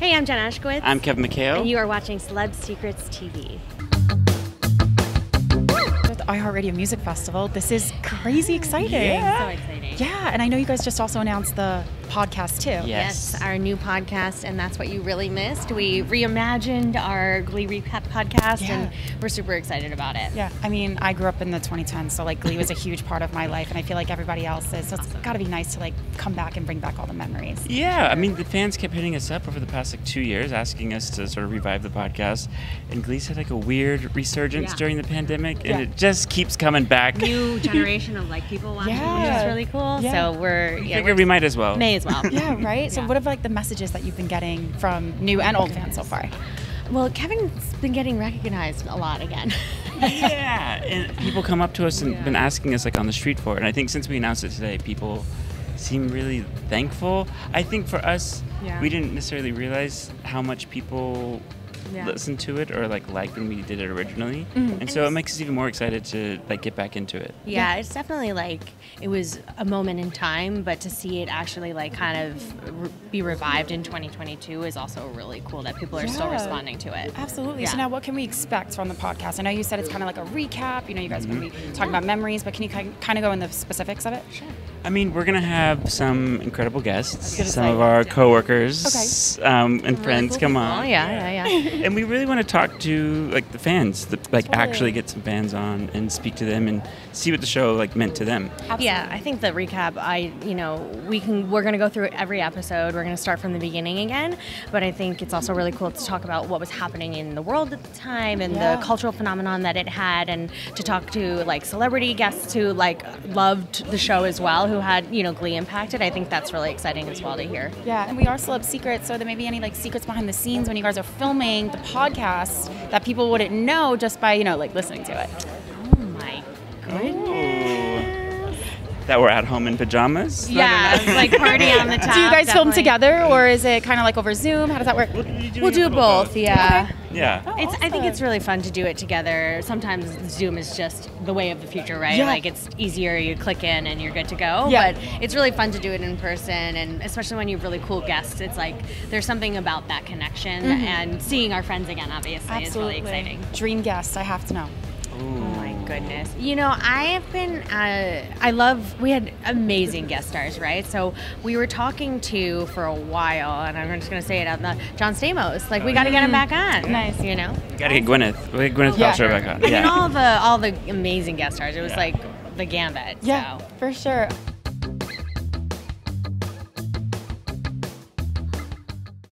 Hey, I'm Jenna Ushkowitz. I'm Kevin McHale. And you are watching Celeb Secrets TV. At the iHeartRadio Music Festival. This is crazy exciting. Yeah. So exciting. Yeah, and I know you guys just also announced the podcast too. Yes, our new podcast, and that's what you really missed. We reimagined our GLEE recap podcast, and we're super excited about it. Yeah, I mean, I grew up in the 2010s, so like GLEE was a huge part of my life, and I feel like everybody else is. So it's got to be nice to like come back and bring back all the memories. Yeah, I mean, the fans kept hitting us up over the past like 2 years, asking us to sort of revive the podcast, and GLEE's had like a weird resurgence during the pandemic, and it just keeps coming back. New generation of like people watching, which is really cool. Yeah. So we're figured we might as well. May as well. Yeah, right. So what are like the messages that you've been getting from new and old fans so far? Well, Kevin's been getting recognized a lot again. Yeah, and people come up to us and been asking us like on the street for it. And I think since we announced it today, people seem really thankful. I think for us, we didn't necessarily realize how much people listened to it or like when we did it originally, and so it makes us even more excited to like get back into it. Yeah, it's definitely like it was a moment in time, but to see it actually like kind of be revived in 2022 is also really cool that people are still responding to it. Absolutely. So now what can we expect from the podcast? I know you said it's kind of like a recap, you know, you guys are going to be talking about memories, but can you kind of go in the specifics of it? Sure. I mean, we're going to have some incredible guests, some of our coworkers and friends cool come people. on. Yeah. And we really want to talk to like the fans, actually get some fans on and speak to them and see what the show like meant to them. Absolutely. Yeah, I think the recap, we're going to go through every episode. We're going to start from the beginning again, but I think it's also really cool to talk about what was happening in the world at the time and the cultural phenomenon that it had, and to talk to like celebrity guests who like loved the show as well, who had, GLEE impacted. I think that's really exciting as well to hear. Yeah, and we are Celeb Secrets, so there may be any like secrets behind the scenes when you guys are filming the podcast that people wouldn't know just by, like listening to it. Oh my goodness. That we're at home in pajamas? Yeah, it's like party on the top. Do you guys film together, or is it kind of like over Zoom? How does that work? We'll do both, yeah. Okay. Yeah. Oh, I think it's really fun to do it together. Sometimes Zoom is just the way of the future, right? Yeah. Like it's easier, you click in and you're good to go. Yeah. But it's really fun to do it in person, and especially when you have really cool guests, it's like there's something about that connection, and seeing our friends again, obviously, is really exciting. Dream guest, I have to know. Oh my goodness. I have been, we had amazing guest stars, right? So we were talking to, for a while, and I'm just going to say it out loud, John Stamos. Like, we got to get him back on. Nice. We got to get Gwyneth. We get Gwyneth Paltrow back on. I mean, all the amazing guest stars. It was like the gambit. Yeah, so. for sure.